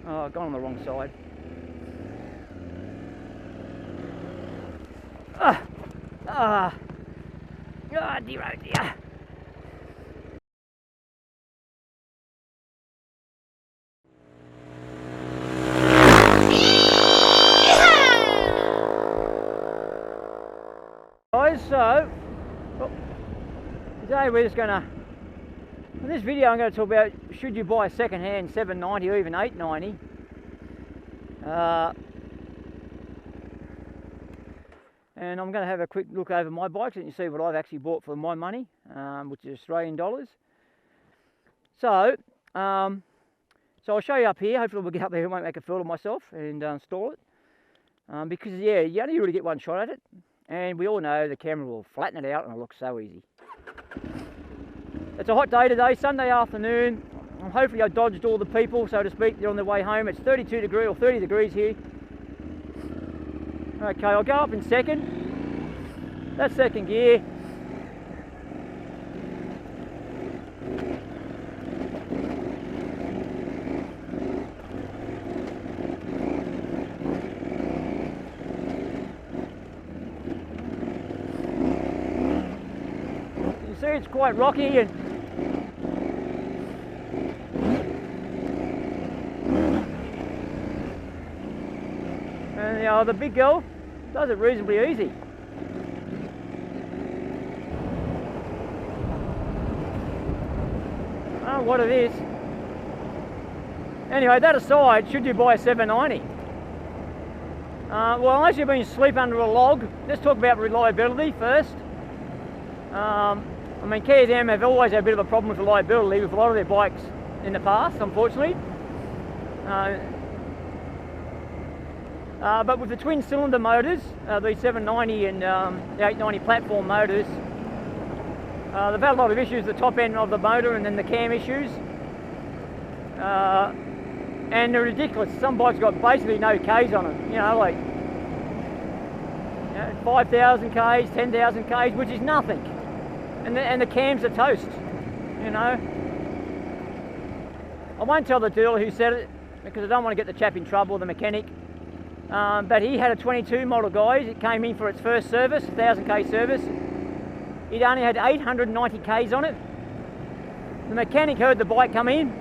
Oh, I've gone on the wrong side. Dear, oh dear. Guys, so today we're just gonna, in this video I'm going to talk about should you buy a second-hand 790 or even 890. And I'm going to have a quick look over my bikes and you see what I've actually bought for my money, which is Australian dollars. So I'll show you up here. Hopefully we'll get up there and won't make a fool of myself and install it. Because yeah, you only really get one shot at it. And we all know the camera will flatten it out and it looks so easy. It's a hot day today, Sunday afternoon. Hopefully I dodged all the people, so to speak. They're on their way home. It's 32 degrees or 30 degrees here. Okay, I'll go up in second. That's second gear. You see it's quite rocky and the big girl does it reasonably easy. I don't know what it is. Anyway, that aside, should you buy a 790? Well, unless you've been asleep under a log, let's talk about reliability first. I mean, KTM have always had a bit of a problem with reliability with a lot of their bikes in the past, unfortunately. But with the twin cylinder motors, the 790 and the 890 platform motors, they've had a lot of issues at the top end of the motor and then the cam issues. And they're ridiculous. Some bikes got basically no Ks on them, you know, like 5,000 Ks, 10,000 Ks, which is nothing. And the cams are toast, you know. I won't tell the dealer who said it because I don't want to get the chap in trouble, the mechanic. But he had a 22 model, guys. It came in for its first service, 1000k service. It only had 890 Ks on it. The mechanic heard the bike come in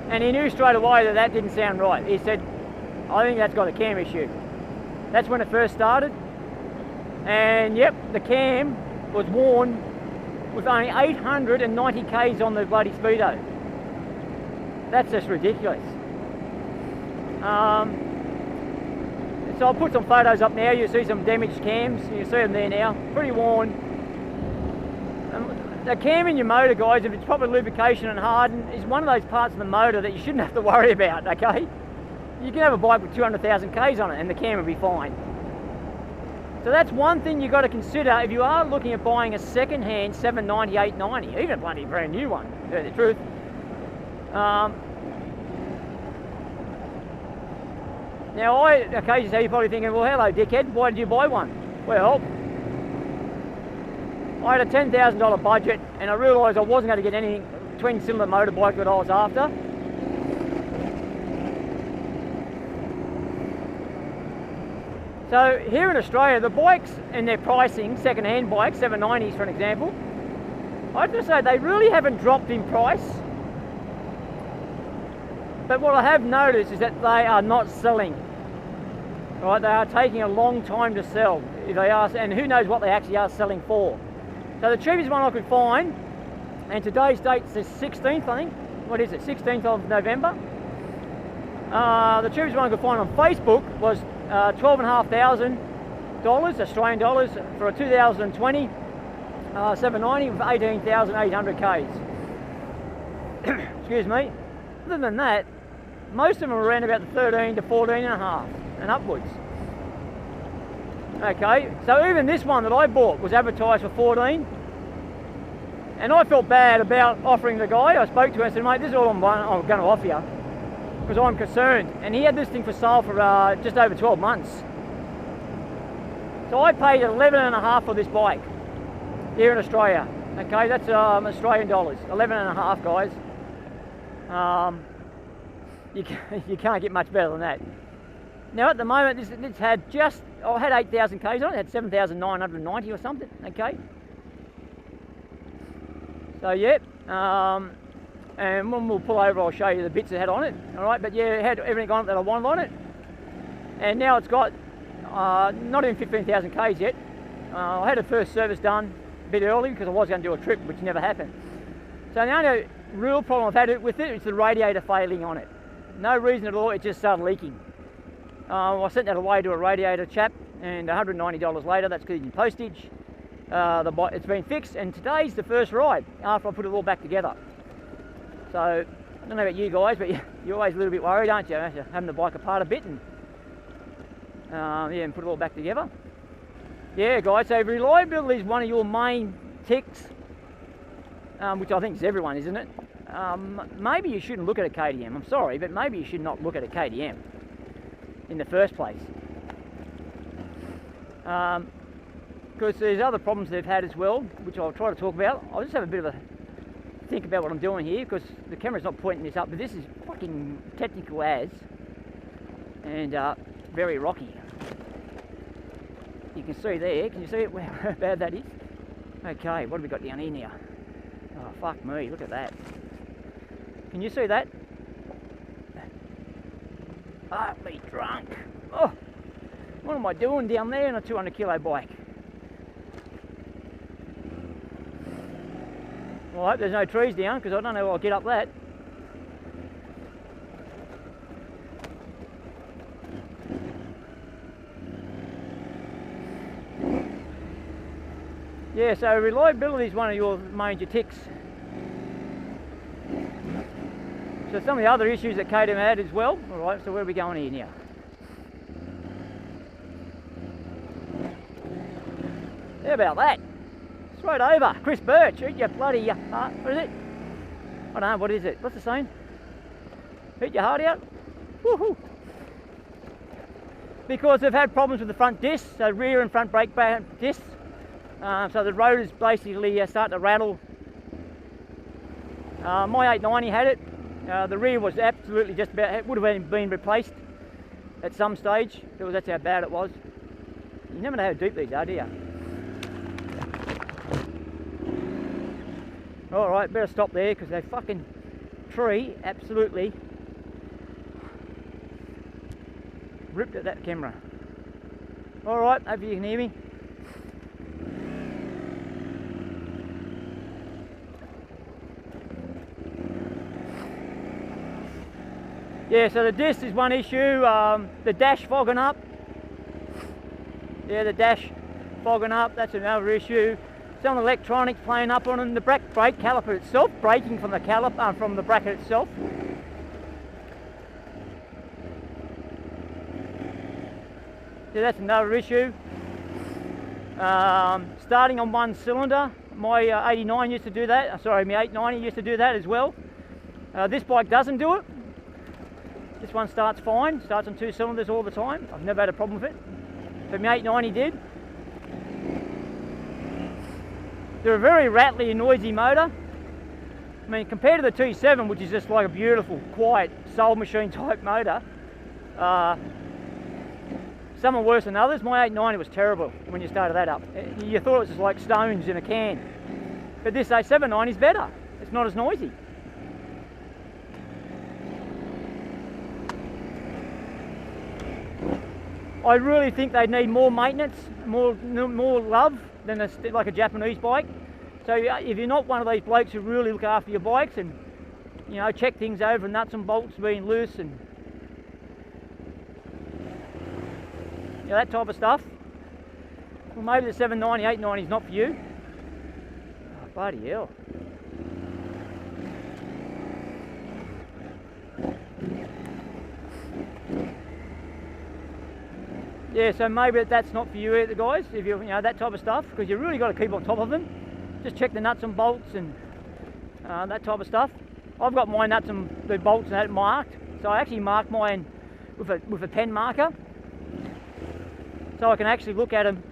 and he knew straight away that that didn't sound right. He said, I think that's got a cam issue. That's when it first started. And yep, the cam was worn with only 890 Ks on the bloody speedo. That's just ridiculous. So I'll put some photos up now. You'll see some damaged cams. You see them there now, pretty worn. The cam in your motor, guys, if it's proper lubrication and hardened, is one of those parts of the motor that you shouldn't have to worry about, okay? You can have a bike with 200,000 Ks on it and the cam will be fine. So that's one thing you've got to consider if you are looking at buying a second-hand 790, 890, even a bloody brand new one, to tell you the truth. Now, okay, so you're probably thinking, well, hello, dickhead, why did you buy one? Well, I had a $10,000 budget and I realised I wasn't going to get any twin-cylinder motorbike that I was after. So here in Australia, the bikes and their pricing, second-hand bikes, 790s for an example, I have to say they really haven't dropped in price. But what I have noticed is that they are not selling. Right, they are taking a long time to sell. If they are, and who knows what they actually are selling for. So the cheapest one I could find, and today's date is the 16th, I think. What is it? 16th of November. The cheapest one I could find on Facebook was $12,500 Australian dollars for a 2020 790 with 18,800 Ks. Excuse me. Other than that, most of them are around about the 13 to 14 and a half and upwards. Okay, so even this one that I bought was advertised for 14, and I felt bad about offering the guy. I spoke to him and said, mate, this is all I'm going to offer you because I'm concerned. And he had this thing for sale for just over 12 months. So I paid 11 and a half for this bike here in Australia. Okay, that's Australian dollars, 11 and a half, guys. you can't get much better than that. Now at the moment, this had just, I had 8,000 k's on it, it had 7,990 or something, okay? So yeah, and when we'll pull over, I'll show you the bits it had on it, all right? But yeah, it had everything on it that I wanted on it. And now it's got not even 15,000 k's yet. I had a first service done a bit early because I was going to do a trip, which never happened. So the only real problem I've had with it is the radiator failing on it. No reason at all, it just started leaking. I sent that away to a radiator chap, and $190 later, that's including postage. It's been fixed, and today's the first ride after I put it all back together. So, I don't know about you guys, but you're always a little bit worried, aren't you? After having the bike apart a bit and, yeah, and put it all back together. Yeah, guys, so reliability is one of your main ticks, which I think is everyone, isn't it? Maybe you shouldn't look at a KTM. I'm sorry, but maybe you should not look at a KTM in the first place. Because there's other problems they've had as well, which I'll try to talk about. I'll just have a bit of a think about what I'm doing here, because the camera's not pointing this up, but this is fucking technical as, and very rocky. You can see there, can you see it, how bad that is? Okay, what have we got down here now? Oh, fuck me, look at that. Can you see that? Partly drunk. Oh, what am I doing down there on a 200 kilo bike? Well, I hope there's no trees down, because I don't know how I'll get up that. Yeah, so reliability is one of your major ticks. So some of the other issues that KTM had as well. Alright, so where are we going here now? How about that? Straight over. Chris Birch, eat your bloody, what is it? I don't know, what is it? What's the saying? Eat your heart out? Woohoo! Because they've had problems with the front discs, so rear and front brake discs. So the rotors basically start to rattle. My 890 had it. The rear was absolutely just about, it would have been replaced at some stage, because that's how bad it was. You never know how deep these are, do you? Alright, better stop there, because that fucking tree absolutely ripped at that camera. Alright, hopefully you can hear me. Yeah, so the disc is one issue, the dash fogging up. Yeah, the dash fogging up, that's another issue. Some electronics playing up on them, the brake caliper itself, braking from the caliper, from the bracket itself. Yeah, that's another issue. Starting on one cylinder, my 89 used to do that, sorry, my 890 used to do that as well. This bike doesn't do it. This one starts fine, starts on 2 cylinders all the time. I've never had a problem with it, but my 890 did. They're a very rattly and noisy motor. I mean, compared to the T7, which is just like a beautiful, quiet, soul machine type motor, some are worse than others. My 890 was terrible when you started that up. You thought it was just like stones in a can. But this A790 is better. It's not as noisy. I really think they need more maintenance, more love than like a Japanese bike. So if you're not one of these blokes who really look after your bikes and, you know, check things over, nuts and bolts being loose and, you know, that type of stuff, well, maybe the 790, 890 is not for you. Oh, bloody hell. Yeah, so maybe that's not for you either, guys, if you know, that type of stuff, because you really got to keep on top of them. Just check the nuts and bolts and that type of stuff. I've got my nuts and the bolts and that marked, so I actually mark mine with a pen marker, so I can actually look at them,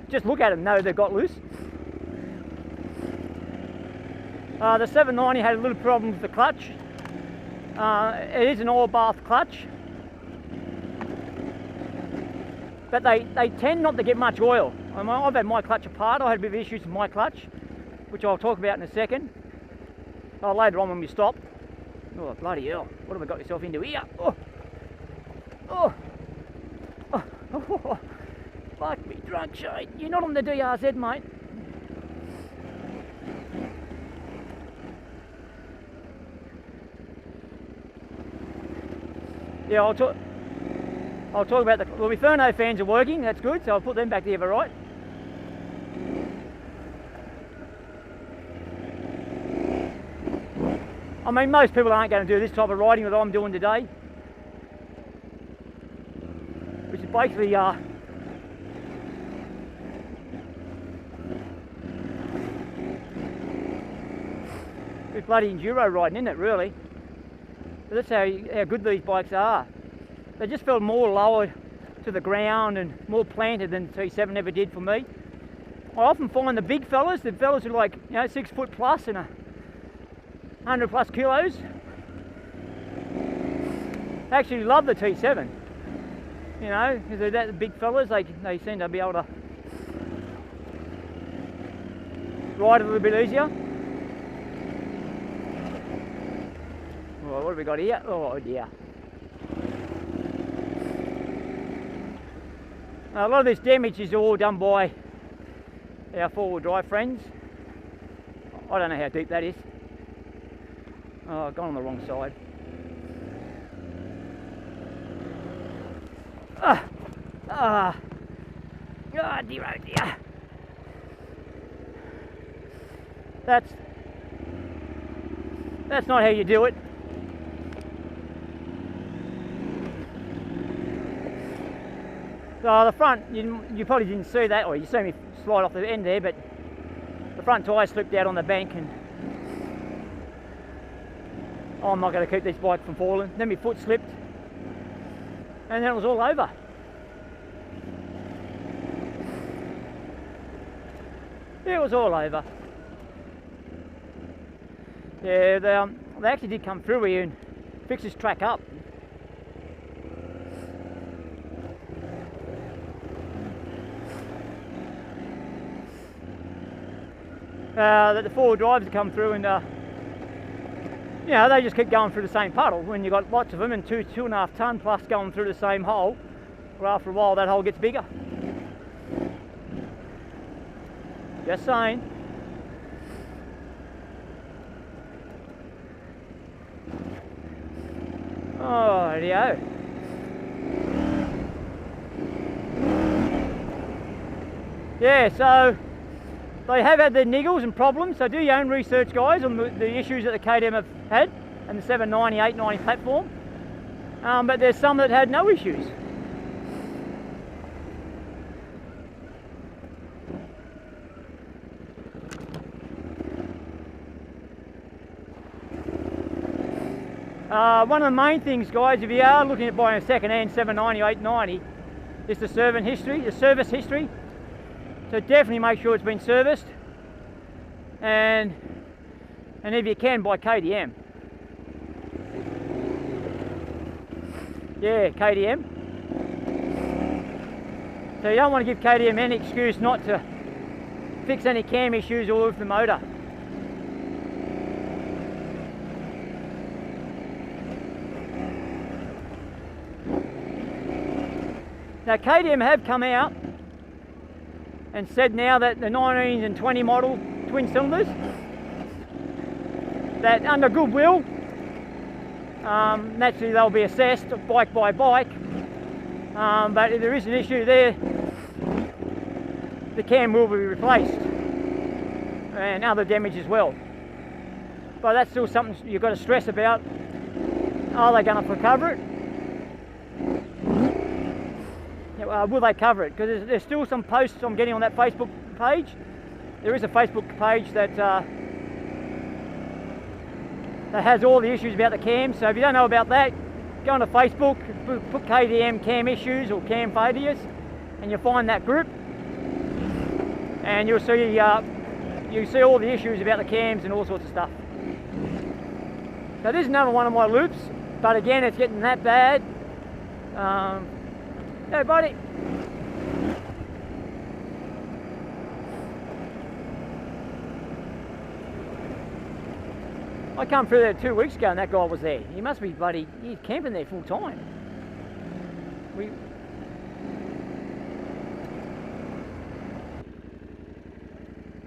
just look at them, know they've got loose. The 790 had a little problem with the clutch. It is an oil bath clutch, but they tend not to get much oil. I mean, I've had my clutch apart. I had a bit of issues with my clutch, which I'll talk about in a second. Later on when we stop. Oh, bloody hell. What have I got yourself into here? Oh. Oh. Oh. Oh. Fuck me drunk, Shane. You're not on the DRZ, mate. Yeah, I'll talk about the... Well, my Ferno fans are working, that's good, so I'll put them back together, right? I mean, most people aren't going to do this type of riding that I'm doing today, which is basically it's bloody enduro riding, isn't it, really? But that's how good these bikes are. They just felt more lower to the ground and more planted than the T7 ever did for me. I often find the big fellas, the fellas who are like, you know, 6 foot plus and 100 plus kilos, actually love the T7. You know, because they're that big fellas, they seem to be able to ride a little bit easier. Oh, what have we got here? Oh dear. A lot of this damage is all done by our four-wheel drive friends. I don't know how deep that is. Oh, I've gone on the wrong side. Oh dear, oh dear. That's not how you do it. So the front, you probably didn't see that, or you saw me slide off the end there, but the front tyre slipped out on the bank and I'm not going to keep this bike from falling. Then my foot slipped and then it was all over. It was all over. Yeah, they actually did come through here and fix this track up. That the four-wheel drives have come through and you know, they just keep going through the same puddle. When you've got lots of them and 2.5 tonne plus going through the same hole, well, after a while that hole gets bigger. Just saying. Oh, there you go. Yeah, so they have had their niggles and problems, so do your own research, guys, on the issues that the KTM have had and the 790, 890 platform. But there's some that had no issues. One of the main things, guys, if you are looking at buying a second-hand 790, 890, is the service history. So definitely make sure it's been serviced, and if you can, buy KTM. Yeah, KTM. So you don't want to give KTM any excuse not to fix any cam issues or with the motor. Now KTM have come out and said now that the 19 and 20 model twin cylinders, that under goodwill, naturally they'll be assessed bike by bike, but if there is an issue there, the cam will be replaced and other damage as well. But that's still something you've got to stress about. Are they going to cover it? Will they cover it? Because there's still some posts I'm getting on that Facebook page. There is a Facebook page that has all the issues about the cams. So if you don't know about that, go onto Facebook, put KTM cam issues or cam failures, and you'll find that group. And you'll see all the issues about the cams and all sorts of stuff. So this is another one of my loops, but again, it's getting that bad. Hey buddy. I come through there 2 weeks ago and that guy was there. He must be bloody, he's camping there full time.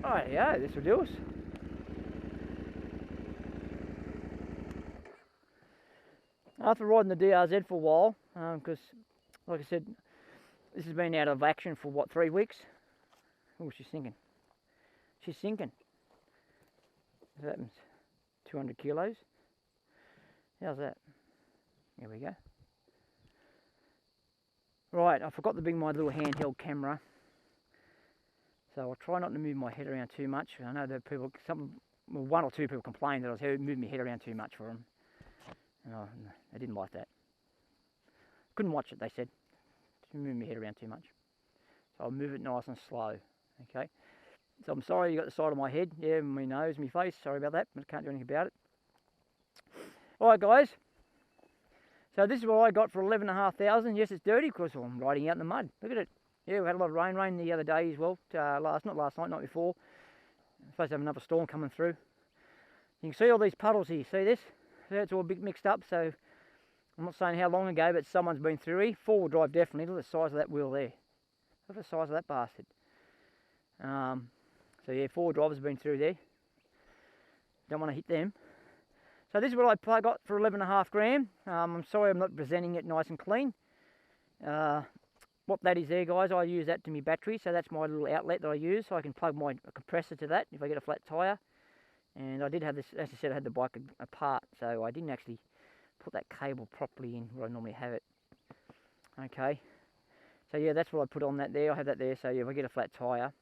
Oh yeah, this will do us. After riding the DRZ for a while, because like I said, this has been out of action for what, 3 weeks? Oh, she's sinking. She's sinking. What happens? 200 kilos. How's that? There we go. Right, I forgot to bring my little handheld camera. So I'll try not to move my head around too much. I know that people, one or two people complained that I was moving my head around too much for them. And I didn't like that. Couldn't watch it, they said. Moving my head around too much. So I'll move it nice and slow. Okay. So I'm sorry you got the side of my head. Yeah, my nose, my face. Sorry about that, but I can't do anything about it. Alright guys. So this is what I got for 11,500. Yes, it's dirty because I'm riding out in the mud. Look at it. Yeah, we had a lot of rain the other day as well. Not last night, not before. I'm supposed to have another storm coming through. You can see all these puddles here. See this? It's all a bit mixed up. So I'm not saying how long ago, but someone's been through here. 4-wheel drive definitely. Look at the size of that wheel there. Look at the size of that bastard. So yeah, 4-wheel drivers have been through there. Don't want to hit them. So this is what I got for 11.5 grand. I'm sorry I'm not presenting it nice and clean. What that is there, guys, I use that to my battery. So that's my little outlet that I use. So I can plug my compressor to that if I get a flat tyre. And I did have this, as I said, I had the bike apart. So I didn't actually put that cable properly in where I normally have it. Okay. So yeah, that's what I put on that there. I have that there. So yeah, if I get a flat tyre,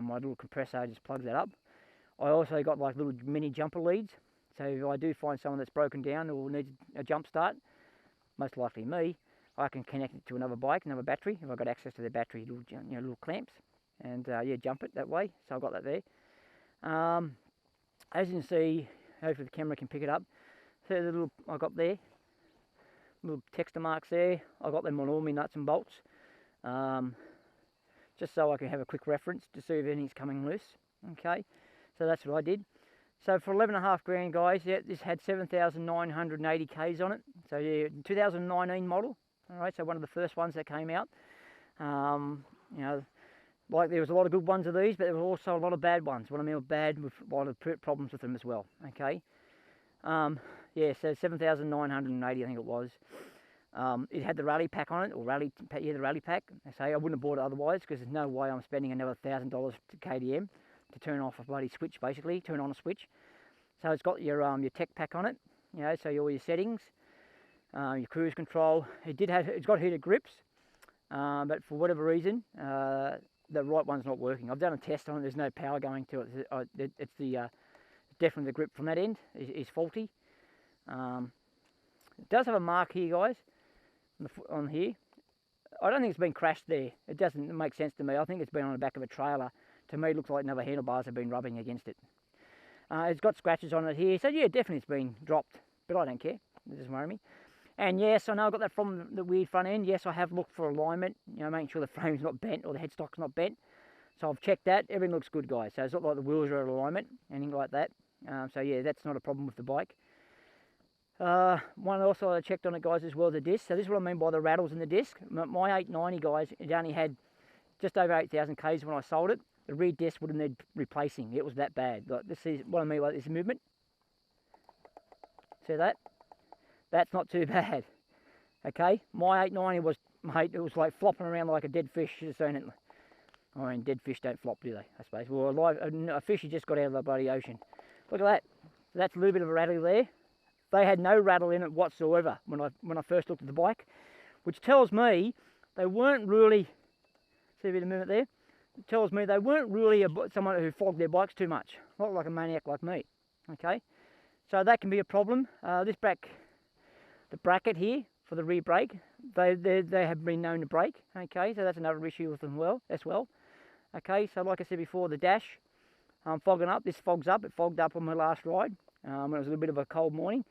my little compressor just plugs that up. I also got like little mini jumper leads. So if I do find someone that's broken down or needs a jump start, most likely me, I can connect it to another bike, another battery, if I've got access to their battery, little clamps, and yeah, jump it that way. So I've got that there. As you can see, hopefully the camera can pick it up. So the little I got there, little texture marks there. I got them on all my nuts and bolts, just so I can have a quick reference to see if anything's coming loose. Okay, so that's what I did. So for 11.5 grand, guys, yeah, this had 7,980 Ks on it. So yeah, 2019 model. All right, so one of the first ones that came out. You know, like there was a lot of good ones of these, but there were also a lot of bad ones. What I mean by bad, with a lot of problems with them as well. Okay. Yeah, so 7,980, I think it was. It had the rally pack on it, or the rally pack. I say I wouldn't have bought it otherwise, because there's no way I'm spending another $1,000 to KTM to turn off a bloody switch, basically turn on a switch. So it's got your tech pack on it, you know, so all your settings, your cruise control. It's got heated grips, but for whatever reason, the right one's not working. I've done a test on it. There's no power going to it. It's definitely the grip from that end is faulty. It does have a mark here, guys, on here. I don't think it's been crashed there. It doesn't make sense to me. I think it's been on the back of a trailer. To me, it looks like another handlebars have been rubbing against it. It's got scratches on it here, so yeah, definitely it's been dropped, but I don't care. It doesn't worry me. And yes, I know I got that from the weird front end. Yes, I have looked for alignment, you know, making sure the frame's not bent or the headstock's not bent. So I've checked that. Everything looks good, guys. So it's not like the wheels are out of alignment, anything like that. So yeah, that's not a problem with the bike. One also I checked on it, guys, as well, the disc. So this is what I mean by the rattles in the disc. My 890, guys, it only had just over 8,000 Ks when I sold it. The rear disc would have needed replacing. It was that bad. Like, this is what I mean by this movement. See that? That's not too bad. Okay, my 890 was, mate, it was like flopping around like a dead fish. You should have seen it. I mean, dead fish don't flop, do they? I suppose. Well, a fish you just got out of the bloody ocean. Look at that. So that's a little bit of a rattle there. They had no rattle in it whatsoever when I first looked at the bike, which tells me they weren't really. See a bit of movement there. It tells me they weren't really someone who flogged their bikes too much, not like a maniac like me. Okay, so that can be a problem. The bracket here for the rear brake, they have been known to break. Okay, so that's another issue with them as well. Okay, so like I said before, the dash fogging up. This fogs up. It fogged up on my last ride when it was a little bit of a cold morning.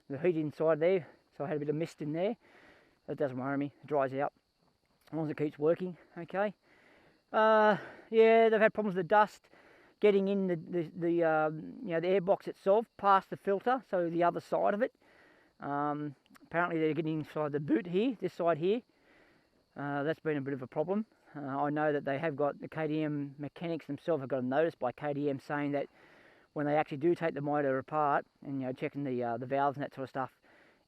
the heat inside there, so I had a bit of mist in there. That doesn't worry me, it dries out as long as it keeps working. Okay. Yeah, they've had problems with the dust getting in the air box itself past the filter, so the other side of it. Apparently they're getting inside the boot here, this side here. That's been a bit of a problem. I know that they have got, the KTM mechanics themselves have got a notice by KTM saying that when they actually do take the motor apart and checking the valves and that sort of stuff,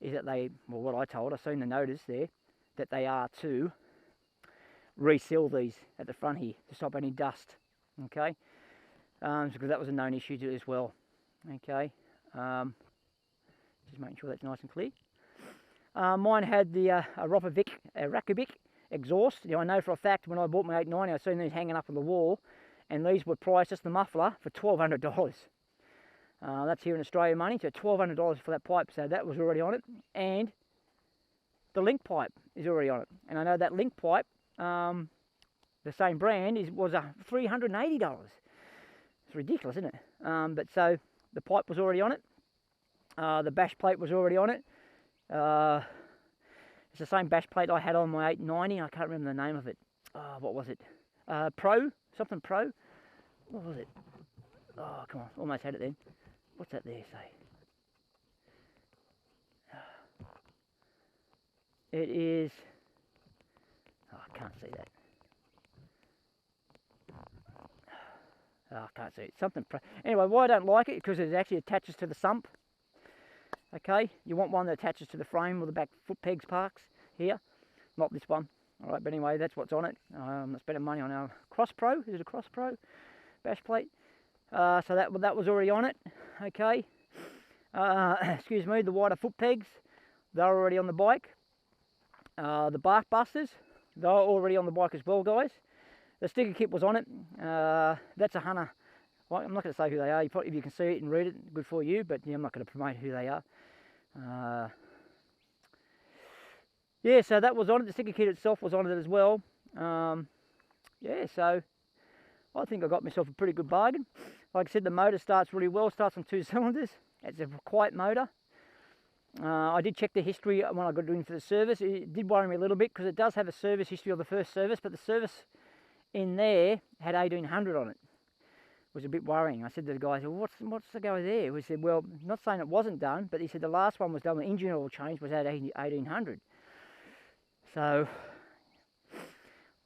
is that they, well, what I told, I've seen the notice there, that they are to reseal these at the front here to stop any dust. Okay, because that was a known issue as well. Okay, just making sure that's nice and clear. Mine had the Rakovic exhaust. I know for a fact when I bought my 890, I seen these hanging up on the wall, and these were priced, just the muffler, for $1,200. That's here in Australian money, so $1,200 for that pipe, so that was already on it. And the link pipe is already on it. And I know that link pipe, the same brand, was $380. It's ridiculous, isn't it? But so the pipe was already on it. The bash plate was already on it. It's the same bash plate I had on my 890. I can't remember the name of it. What was it? Pro? Something Pro? What was it? Oh, come on. Almost had it then. What's that there say? It is... Oh, I can't see that. Oh, I can't see it. Something Pro. Anyway, why I don't like it? Because it actually attaches to the sump. Okay, you want one that attaches to the frame with the back foot pegs parks here, not this one. All right, but anyway, that's what's on it. I'm spending money on our Cross Pro. Is it a Cross Pro bash plate? So that was already on it. Okay. Excuse me. The wider foot pegs, they're already on the bike. The bark busters, they're already on the bike as well, guys. The sticker kit was on it. That's a Hunter. Well, I'm not going to say who they are. If you can see it and read it, good for you. But yeah, I'm not going to promote who they are. Yeah, so that was on it. The sticker kit itself was on it as well. Yeah, so I think I got myself a pretty good bargain. Like I said, the motor starts really well. Starts on 2 cylinders. It's a quiet motor. I did check the history when I got it in for the service. It did worry me a little bit because it does have a service history of the first service, but the service in there had 1800 on it. It was a bit worrying. I said to the guy, well, what's the go there? We said, well, not saying it wasn't done, but he said the last one was done, the engine oil change was at 1800. So,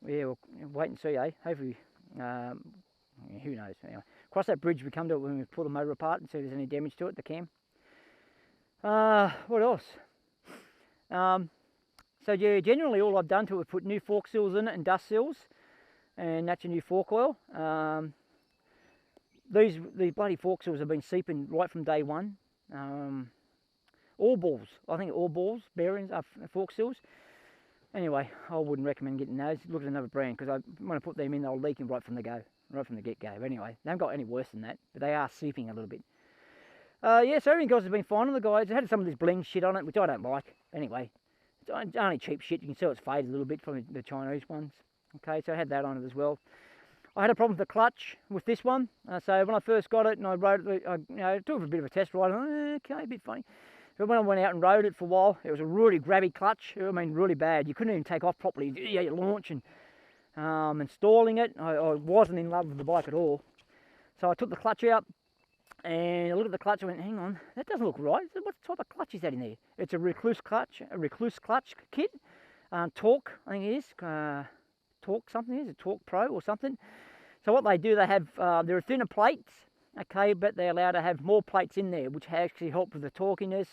yeah, we'll wait and see, eh? Hopefully, who knows. Anyway, cross that bridge, we come to it when we pull the motor apart and see if there's any damage to it, the cam. What else? So yeah, generally all I've done to it is put new fork seals in it and dust seals, and that's your new fork oil. These bloody fork seals have been seeping right from day one. All balls, I think all balls, bearings are fork seals. Anyway, I wouldn't recommend getting those. Look at another brand, because when I put them in, they were leaking right from the get-go. Anyway, they haven't got any worse than that, but they are seeping a little bit. Yeah, so everything else has been fine on the guys. It had some of this bling shit on it, which I don't like. Anyway, it's only cheap shit. You can see it's faded a little bit from the Chinese ones. Okay, so I had that on it as well. I had a problem with the clutch with this one. So when I first got it and I rode it, I took it for a bit of a test ride. Okay, a bit funny. But when I went out and rode it for a while, it was a really grabby clutch. I mean, really bad. You couldn't even take off properly. Yeah, you launch and installing it. I wasn't in love with the bike at all. So I took the clutch out and I looked at the clutch and went, hang on, that doesn't look right. What type of clutch is that in there? It's a Recluse clutch kit. Torque, I think it is. Torque something, is it Torque Pro or something? So what they do, they have, there are thinner plates, okay, but they're allowed to have more plates in there, which actually help with the torquiness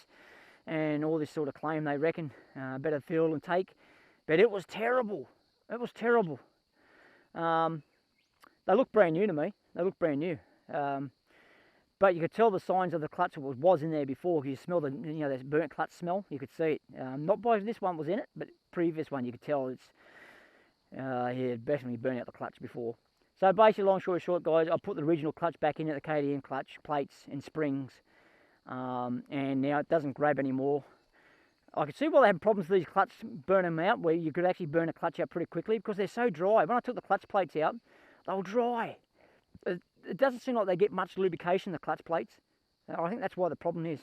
and all this sort of claim, they reckon, better feel and take. But it was terrible. It was terrible. They look brand new to me. They look brand new. But you could tell the signs of the clutch was in there before. You smell the, this burnt clutch smell. You could see it. Not by this one was in it, but previous one you could tell it's, yeah, definitely burnt out the clutch before. So basically, long story short, guys, I put the original clutch back in at the KTM clutch plates and springs, and now it doesn't grab anymore. I could see why they had problems with these clutch, burn them out, where you could actually burn a clutch out pretty quickly because they're so dry. When I took the clutch plates out, they were dry. It doesn't seem like they get much lubrication, the clutch plates. I think that's why the problem is.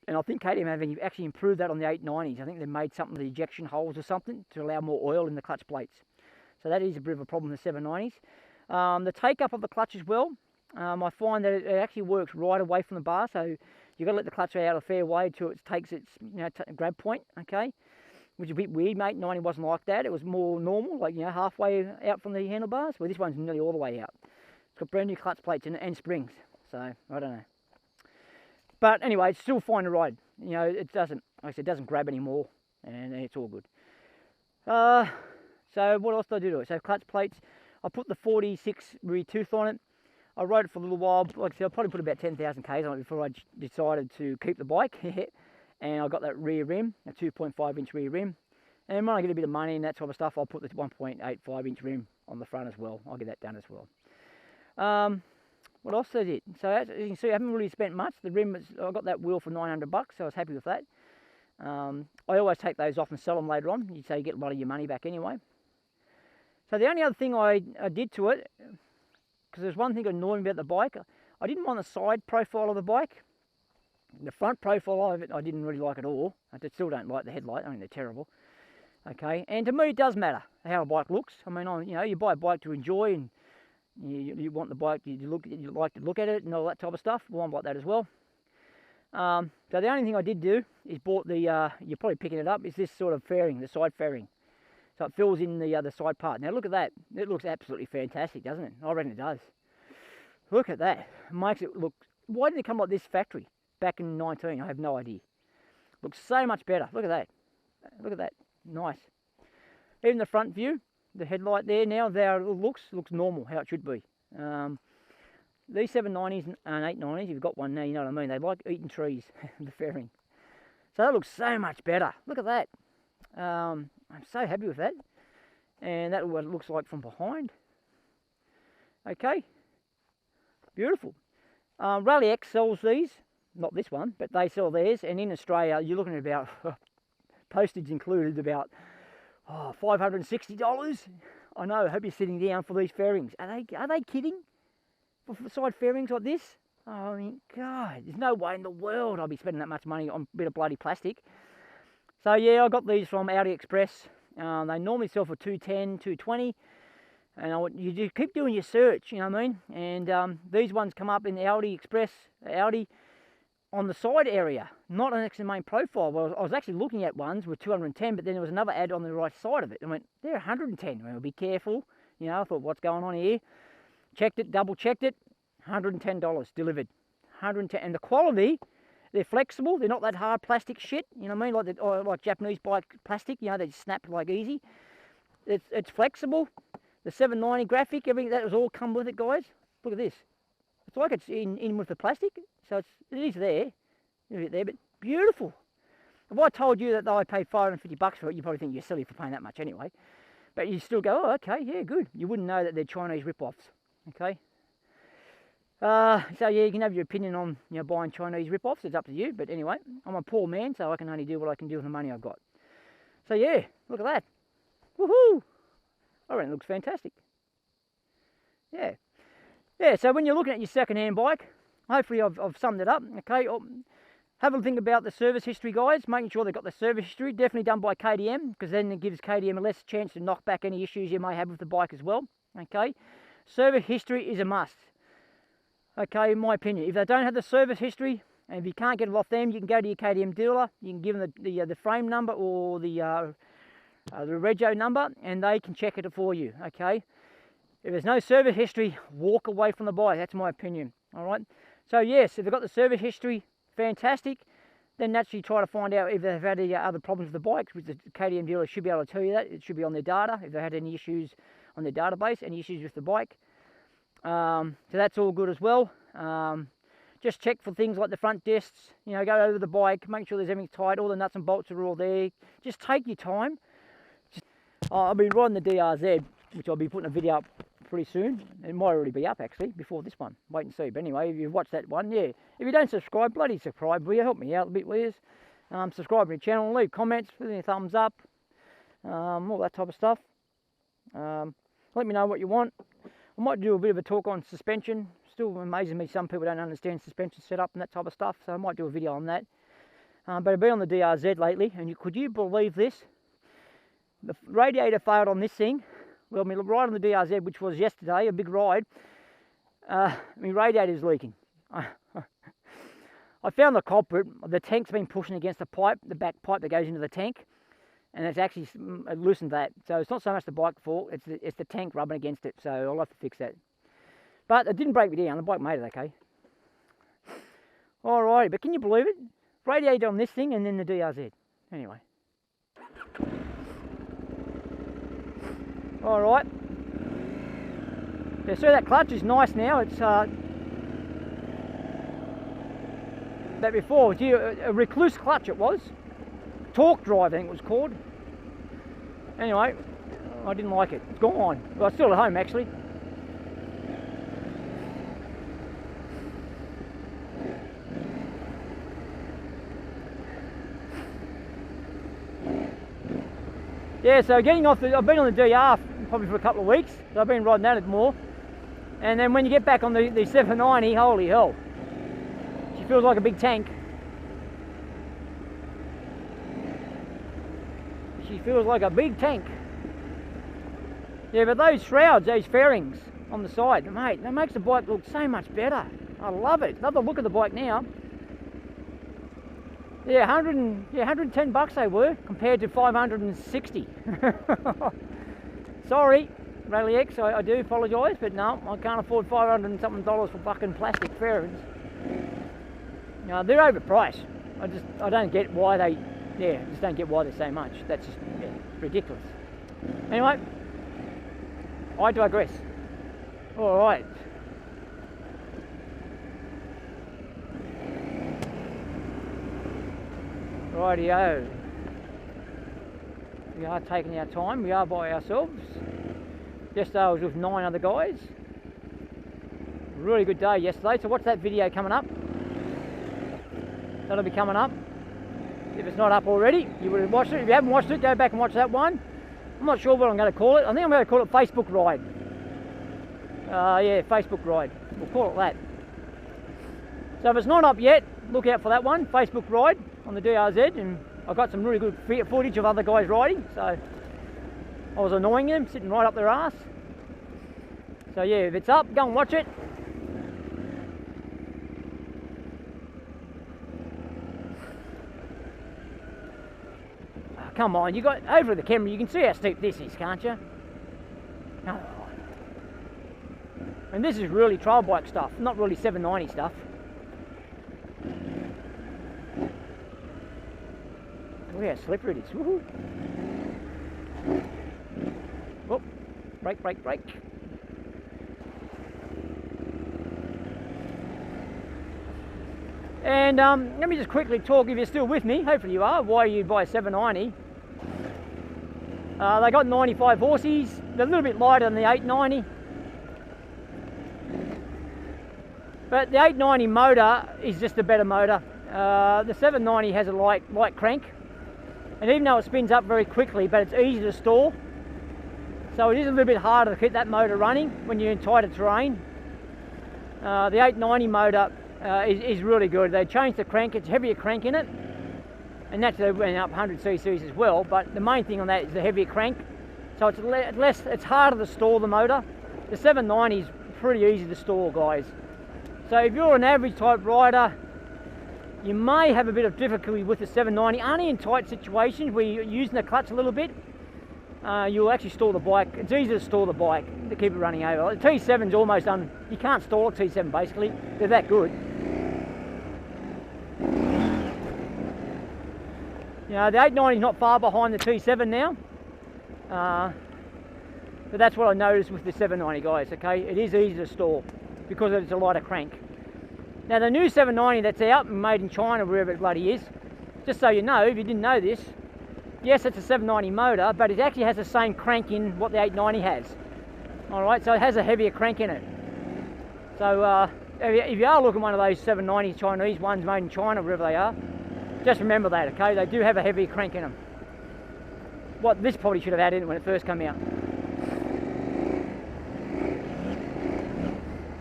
And I think KTM have actually improved that on the 890s. I think they've made something of the ejection holes or something to allow more oil in the clutch plates. So that is a bit of a problem in the 790s. The take-up of the clutch as well, I find that it actually works right away from the bar. So you've got to let the clutch out a fair way till it takes its grab point, okay? Which is a bit weird, mate. 90 wasn't like that. It was more normal, like, halfway out from the handlebars. Well, this one's nearly all the way out. It's got brand new clutch plates and springs. So, I don't know. But anyway, it's still fine to ride. It doesn't, like I said, it doesn't grab anymore, and it's all good. So what else did I do to it? So clutch plates, I put the 46 rear tooth on it. I rode it for a little while. Like I said, I probably put about 10,000 k's on it before I decided to keep the bike. And I got that rear rim, a 2.5 inch rear rim. And when I get a bit of money and that sort of stuff, I'll put the 1.85 inch rim on the front as well. I'll get that done as well. What else I did? So as you can see, I haven't really spent much. The rim, I got that wheel for $900, so I was happy with that. I always take those off and sell them later on, so you get a lot of your money back anyway. So the only other thing I did to it, because there's one thing that annoyed me about the bike, I didn't want the side profile of the bike. The front profile of it I didn't really like at all. I still don't like the headlight. I mean, they're terrible. Okay, and to me it does matter how a bike looks. I mean, you buy a bike to enjoy, and you want the bike, you like to look at it and all that type of stuff. Well, I'm like that as well. So the only thing I did do is bought the, you're probably picking it up, is this sort of fairing, the side fairing. So it fills in the side part. Now look at that. It looks absolutely fantastic, doesn't it? I reckon it does. Look at that. It makes it look, why did it come like this factory back in 19? I have no idea. Looks so much better. Look at that. Look at that. Nice. Even the front view, the headlight there now, there it looks normal, how it should be. These 790s and 890s, if you've got one now, you know what I mean. They like eating trees, the fairing. So that looks so much better. Look at that. I'm so happy with that. And that's what it looks like from behind. Okay. Beautiful. Rally X sells these. Not this one, but they sell theirs. And in Australia, you're looking at about, postage included, about $560. I know, I hope you're sitting down for these fairings. Are they kidding? For side fairings like this? Oh, I mean, God, there's no way in the world I'll be spending that much money on a bit of bloody plastic. So yeah, I got these from Audi Express. They normally sell for $210, $220. And you just keep doing your search, you know what I mean? And these ones come up in the Audi Express, Audi, on the side area, not next to the main profile. Well, I was actually looking at ones with 210, but then there was another ad on the right side of it. I went, they're 110. Well, be careful. I thought, what's going on here? Checked it, double checked it, $110 delivered. 110, and the quality, they're flexible. They're not that hard plastic shit. You know what I mean? Like Japanese bike plastic. They snap like easy. It's flexible. The 790 graphic, everything that was all come with it, guys. Look at this. It's like it's in with the plastic, so it is there, but beautiful. If I told you that I paid $550 for it, you probably think you're silly for paying that much anyway. But you still go, oh, okay, yeah, good. You wouldn't know that they're Chinese rip-offs, okay? So yeah, you can have your opinion on buying Chinese rip-offs. It's up to you. But anyway, I'm a poor man, so I can only do what I can do with the money I've got. So yeah, look at that. Woohoo! I reckon it looks fantastic. Yeah. Yeah, so when you're looking at your second-hand bike, hopefully I've summed it up, okay? Have a think about the service history, guys, making sure they've got the service history, definitely done by KTM, because then it gives KTM a less chance to knock back any issues you may have with the bike as well, okay? Service history is a must, okay, in my opinion. If they don't have the service history, and if you can't get it off them, you can go to your KTM dealer, you can give them the frame number or the rego number, and they can check it for you, okay? If there's no service history, walk away from the bike. That's my opinion. All right. So yes, if they've got the service history, fantastic. Then naturally try to find out if they've had any other problems with the bikes, which the KTM dealer should be able to tell you that. It should be on their data. If they had any issues on their database, any issues with the bike. So that's all good as well. Just check for things like the front discs. Go over the bike, make sure there's everything tight. All the nuts and bolts are all there. Just take your time. I've been riding the DRZ, which I'll be putting a video up pretty soon. It might already be up actually before this one. Wait and see. But anyway, if you've watched that one, yeah. If you don't subscribe, bloody subscribe. Will you help me out a bit, Liz? Subscribe to the channel, leave comments, put a thumbs up, all that type of stuff. Let me know what you want. I might do a bit of a talk on suspension. Still amazing me some people don't understand suspension setup and that type of stuff. So I might do a video on that. but I've been on the DRZ lately, and could you believe this? The radiator failed on this thing. Well, my ride on the DRZ, which was yesterday, a big ride, my radiator's leaking. I found the culprit. The tank's been pushing against the pipe, the back pipe that goes into the tank, and it's actually loosened that. So it's not so much the bike fault, it's the tank rubbing against it, so I'll have to fix that. But it didn't break me down, the bike made it okay. Alrighty, but can you believe it? Radiator on this thing and then the DRZ. Anyway. Alright. Yeah, so that clutch is nice now. It's that before, a recluse clutch it was. Torque drive I think it was called. Anyway, I didn't like it. It's gone. Well, it's still at home actually. Yeah, so getting off I've been on the DR probably for a couple of weeks, so I've been riding that more. And then when you get back on the 790, holy hell, she feels like a big tank. She feels like a big tank. Yeah, but those shrouds, those fairings on the side, mate, that makes the bike look so much better. I love it. Another look at the bike now. Yeah, 110 bucks they were, compared to 560. Sorry, Rally X, I do apologise, but no, I can't afford 500 and something dollars for fucking plastic fairings. No, they're overpriced. I don't get why I just don't get why they're so much. That's just ridiculous. Anyway, I digress. All right. Rightio. We are taking our time, we are by ourselves. Yesterday I was with 9 other guys. Really good day yesterday, so watch that video coming up. That'll be coming up. If it's not up already, you would have watched it. If you haven't watched it, go back and watch that one. I'm not sure what I'm going to call it. I think I'm going to call it Facebook Ride. Yeah, Facebook Ride. We'll call it that. So if it's not up yet, look out for that one, Facebook Ride on the DRZ, and I got some really good footage of other guys riding, so I was annoying them, sitting right up their ass. So yeah, if it's up, go and watch it. Oh, come on, you got over the camera, you can see how steep this is, can't you? Oh. And this is really trail bike stuff, not really 790 stuff. Look how slippery it is. Woohoo! Whoop! Brake, brake, brake. And let me just quickly talk, if you're still with me, hopefully you are, why you buy a 790. They got 95 horses, they're a little bit lighter than the 890. But the 890 motor is just a better motor. The 790 has a light crank. And even though it spins up very quickly, but it's easy to store. So it is a little bit harder to keep that motor running when you're in tighter terrain. The 890 motor is really good. They changed the crank, it's a heavier crank in it. And naturally they went up 100 cc's as well, but the main thing on that is the heavier crank. So it's harder to store the motor. The 790 is pretty easy to store, guys. So if you're an average type rider, you may have a bit of difficulty with the 790, only in tight situations where you're using the clutch a little bit. You'll actually store the bike. It's easy to store the bike to keep it running over. The T7's almost done. You can't store a T7 basically. They're that good. You know, the 890 is not far behind the T7 now. But that's what I noticed with the 790, guys, okay? It is easy to store because it's a lighter crank. Now the new 790 that's out and made in China, wherever it bloody is, just so you know, if you didn't know this, yes, it's a 790 motor, but it actually has the same crank in what the 890 has. Alright, so it has a heavier crank in it. So if you are looking at one of those 790 Chinese ones made in China, wherever they are, just remember that, okay? They do have a heavier crank in them. What this probably should have had in it when it first came out.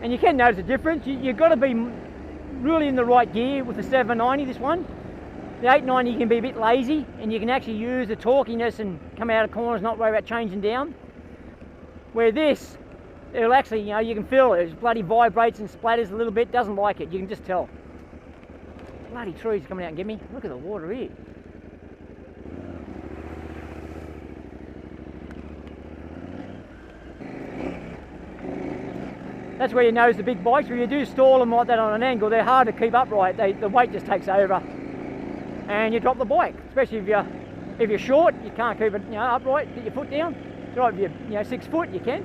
And you can notice a difference. You've got to be really in the right gear with the 790, this one. The 890 can be a bit lazy, and you can actually use the torquiness and come out of corners, not worry about changing down. Where this, it'll actually, you know, you can feel it. It bloody vibrates and splatters a little bit. Doesn't like it. You can just tell. Bloody trees coming out and get me. Look at the water here. That's where you notice the big bikes. When you do stall them like that on an angle, they're hard to keep upright. The weight just takes over, and you drop the bike. Especially if you're short, you can't keep it, you know, upright. Get your foot down. It's right, if you're 6 foot, you can.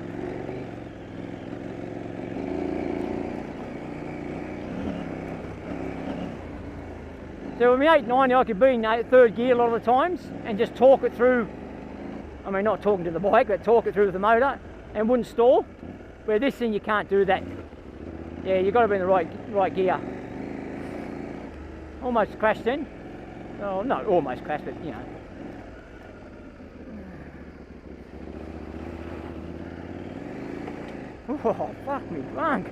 So with my 890, I could be in third gear a lot of the times and just talk it through. I mean, not talking to the bike, but talk it through with the motor, and wouldn't stall. Where this thing, you can't do that. Yeah, you've got to be in the right gear. Almost crashed then. Oh, no, almost crashed, but you know. Oh, fuck me drunk.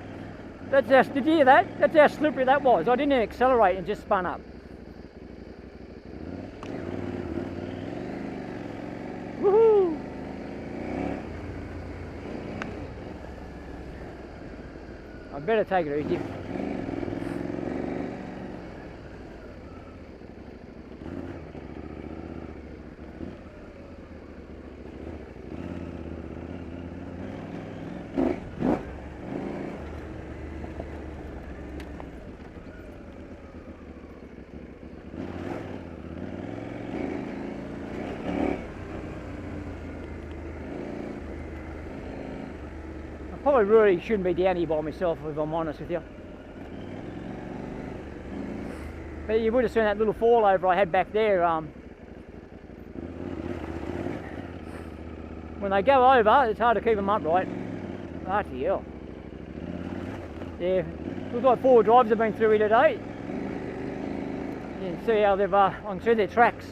That's how, did you hear that? That's how slippery that was. I didn't even accelerate and just spun up. Woohoo! I better take it easy. Probably really shouldn't be down here by myself, if I'm honest with you. But you would have seen that little fall over I had back there. When they go over, it's hard to keep them upright. Bloody hell. Yeah, looks like 4 drives have been through here today. You can see how they've, I can see their tracks.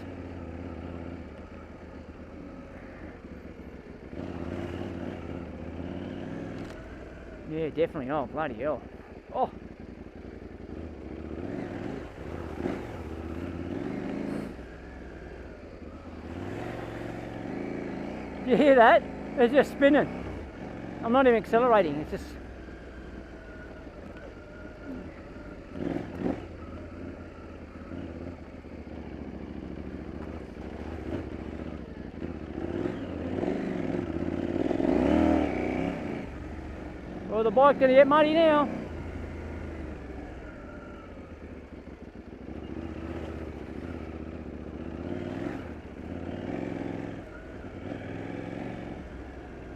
Yeah, definitely. Oh, bloody hell. Oh. Did you hear that? It's just spinning. I'm not even accelerating. It's just... Well, the bike's going to get muddy now.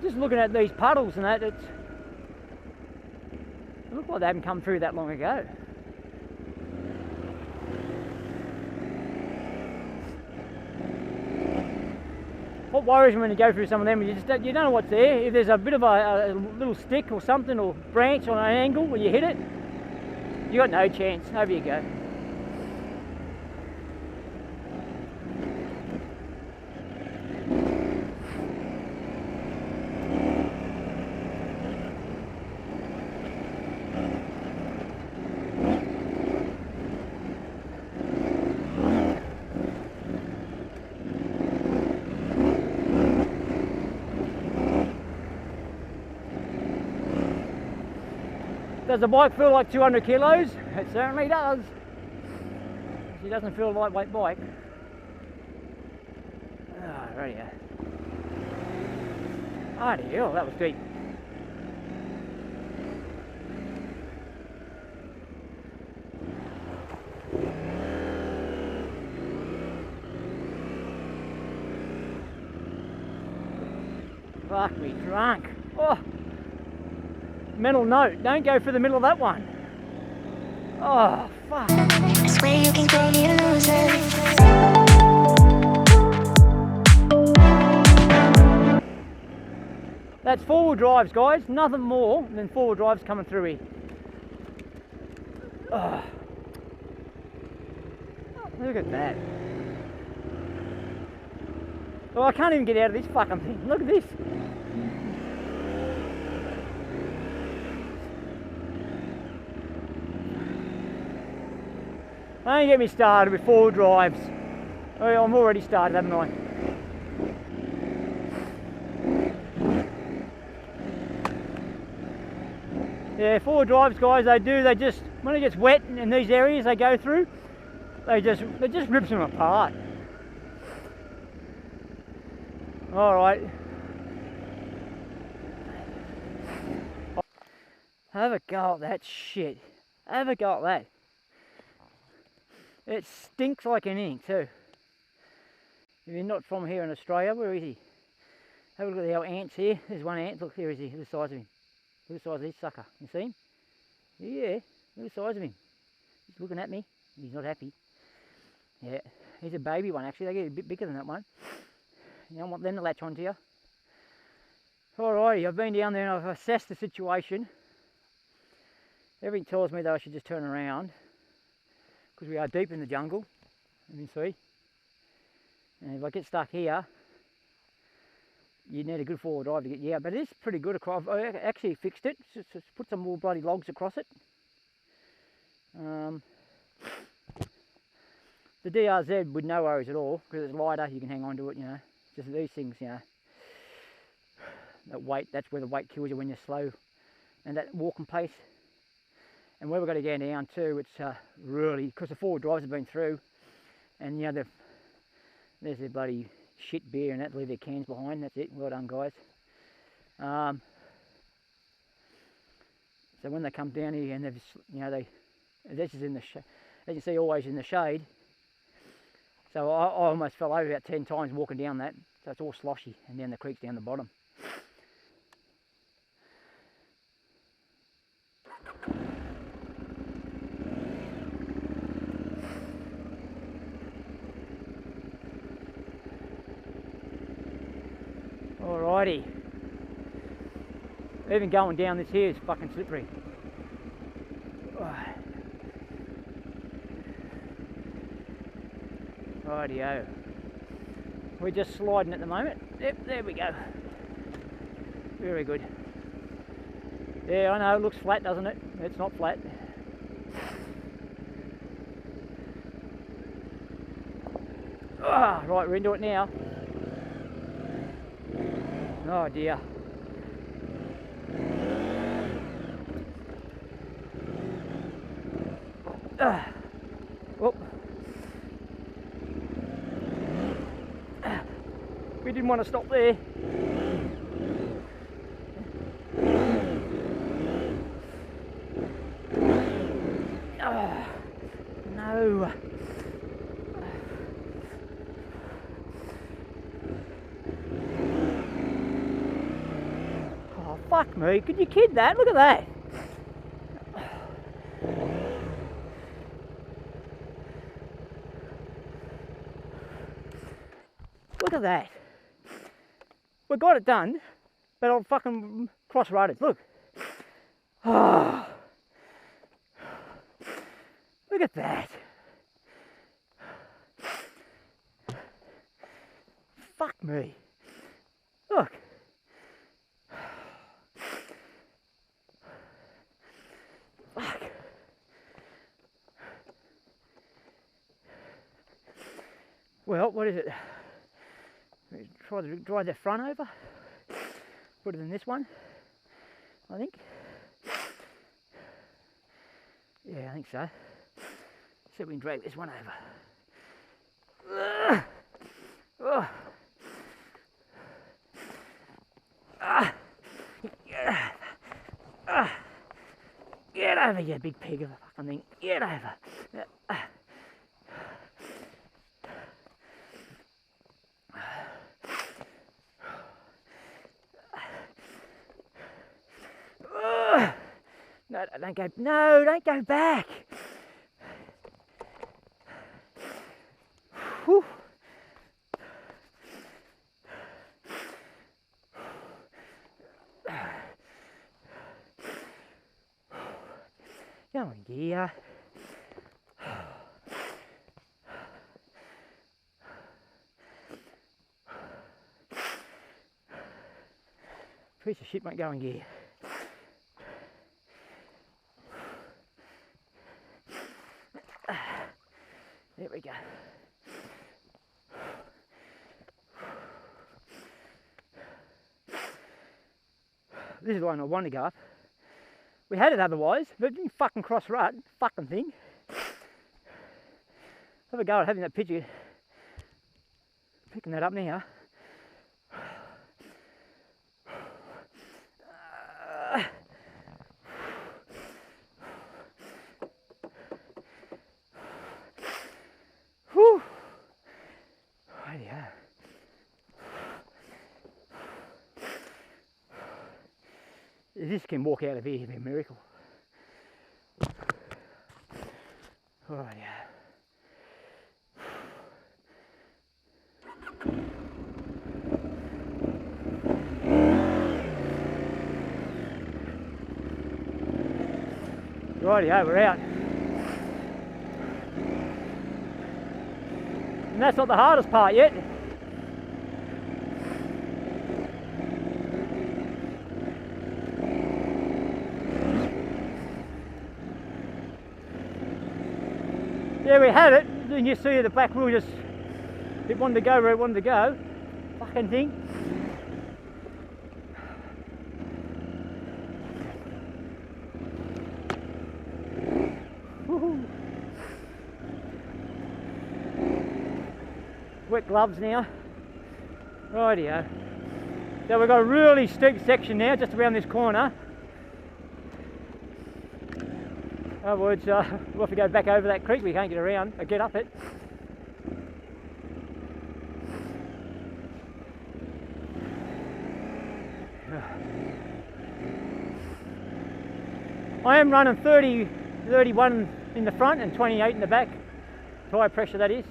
Just looking at these puddles and that, it looks like they haven't come through that long ago. What worries me when you go through some of them, you don't know what's there. If there's a bit of a little stick or something or branch on an angle when you hit it, you got no chance. Over you go. Does the bike feel like 200 kilos? It certainly does. It doesn't feel a lightweight bike. Ah, right here. Bloody hell, that was deep. Fuck me drunk. Oh. Mental note, don't go for the middle of that one. Oh, fuck. I swear you can call me a loser. That's 4-wheel drives, guys. Nothing more than 4-wheel drives coming through here. Oh. Look at that. Well, I can't even get out of this fucking thing. Look at this. Don't get me started with 4 drives. Oh, I'm already started, haven't I? Yeah, 4 drives, guys. They just when it gets wet in these areas they go through, it just rips them apart. All right. Have a go at that shit. Have a go at that. It stinks like anything too. If you're not from here in Australia, where is he? Have a look at the ants here. There's one ant. Look, there is he. Look at the size of him. Look at the size of this sucker. You see him? Yeah. Look at the size of him. He's looking at me. He's not happy. Yeah. He's a baby one actually. They get a bit bigger than that one. You don't want them to latch onto you. Alrighty, I've been down there and I've assessed the situation. Everything tells me that I should just turn around because we are deep in the jungle, you can see. And if I get stuck here, you need a good 4-wheel drive to get you out. But it is pretty good across. I actually fixed it. Just put some more bloody logs across it. The DRZ with no worries at all because it's lighter. You can hang on to it, you know. Just these things, you know. That weight, that's where the weight kills you when you're slow. And that walking pace. And where we've got to go down too, it's really, because the 4-wheel drives have been through, and you know, there's their bloody shit beer and that, leave their cans behind, that's it, well done guys. So when they come down here and they've, you know, this is in the, as you see, always in the shade. So I almost fell over about 10 times walking down that, so it's all sloshy, and then the creek's down the bottom. Alrighty. Even going down this here is fucking slippery. Rightio. We're just sliding at the moment. Yep, there we go. Very good. Yeah, I know, it looks flat, doesn't it? It's not flat. Right, we're into it now. Oh dear. Oh. We didn't want to stop there. No. Oh, fuck me. Could you kid that? Look at that. Look at that. We got it done, but I'll fucking cross-rutted. Look. Oh. Look at that. Fuck me. Look. Fuck. Well, what is it? Try to drive the front over. Put it in this one, I think. Yeah, I think so. See if we can drag this one over. Oh. Get over, you big pig of a fucking thing. Get over. No, don't go. No, don't go back. Whew. Going gear. Piece of shit won't go in gear. This is the one I want to go up. We had it otherwise, but it didn't fucking cross rut. Fucking thing. Have a go at having that picture. Picking that up now. Whew. Yeah. If this can walk out of here, it'd be a miracle. Oh yeah. Rightio, we're out. And that's not the hardest part yet. There we had it. Then you see the back wheel just, it wanted to go where it wanted to go. Fucking thing. Woohoo. Wet gloves now. Rightio. So we've got a really steep section now just around this corner. Otherwise, we'll have to go back over that creek. We can't get around or get up it. I am running 31 in the front and 28 in the back. Tyre pressure, that is.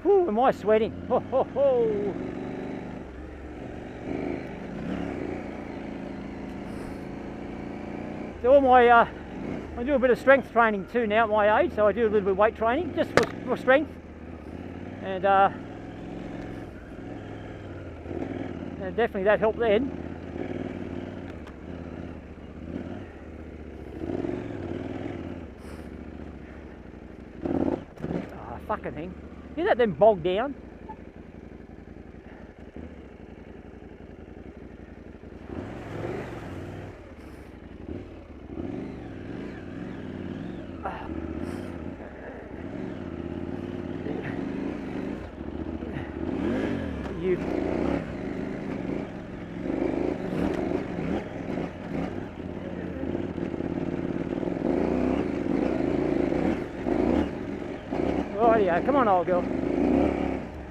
Whew, am I sweating? Ho, ho, ho. So all my, I do a bit of strength training too now at my age, so I do a little bit of weight training just for strength, and definitely that helped then. Oh, fucking thing. You let them bog down. You. Rightio, come on old girl.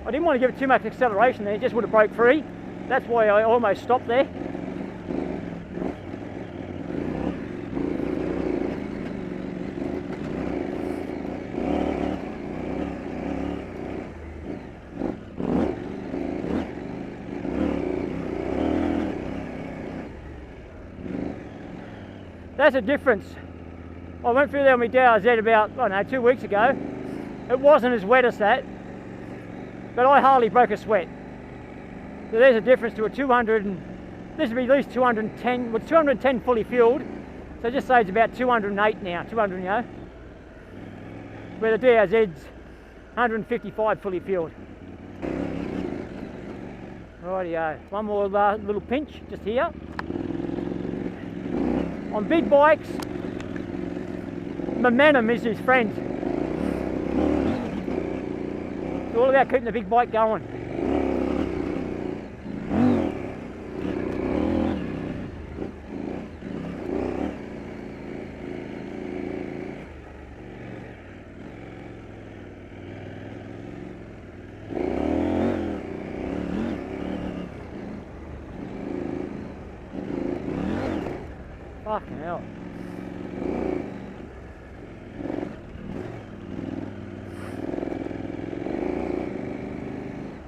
I didn't want to give it too much acceleration there, it just would have broke free. That's why I almost stopped there. That's a difference. I went through there on my DRZ about, I don't know, 2 weeks ago. It wasn't as wet as that, but I hardly broke a sweat. So there's a difference to a 200, and this would be at least 210, well 210 fully fueled, so just say it's about 208 now, 200, you know, where the DRZ's 155 fully fueled. Rightio, one more little pinch just here. On big bikes, momentum is his friend. It's all about keeping the big bike going. Fucking hell.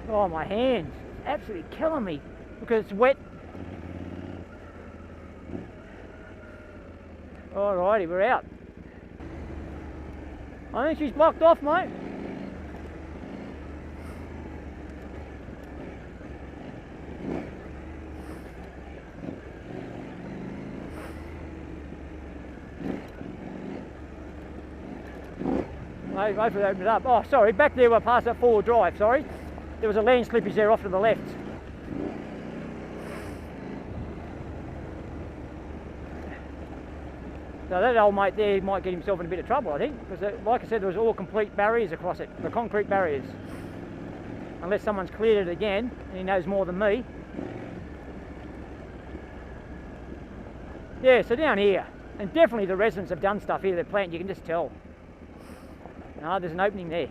Oh, my hands, absolutely killing me because it's wet. Alrighty, we're out. I think she's blocked off, mate. Hopefully they opened it up. Oh, sorry, back there we're past that four-wheel drive, sorry. There was a land slippage there off to the left. So that old mate there might get himself in a bit of trouble, I think, because like I said, there was all complete barriers across it, the concrete barriers. Unless someone's cleared it again, and he knows more than me. Yeah, so down here, and definitely the residents have done stuff here, the plant, you can just tell. No, there's an opening there.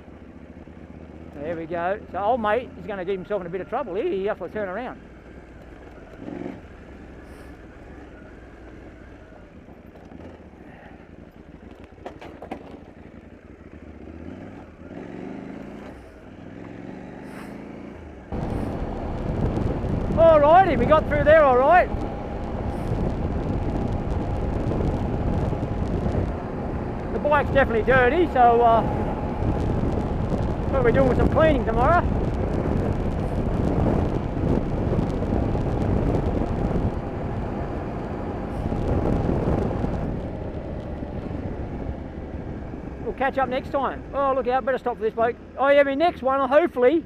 There we go. So old mate is going to get himself in a bit of trouble here, you have to turn around. Alrighty, we got through there alright. The bike's definitely dirty, so we'll be doing some cleaning tomorrow. We'll catch up next time. Oh, look out, better stop for this bloke. Oh yeah, my next one, hopefully,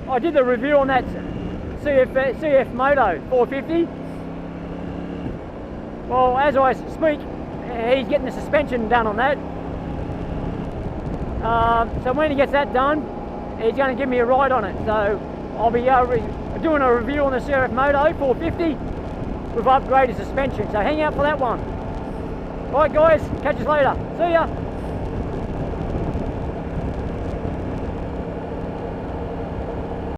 I did the review on that CF Moto 450. Well, as I speak, he's getting the suspension done on that. So when he gets that done, he's going to give me a ride on it. So I'll be doing a review on the CF Moto 450 with upgraded suspension. So hang out for that one. Alright guys, catch us later. See ya.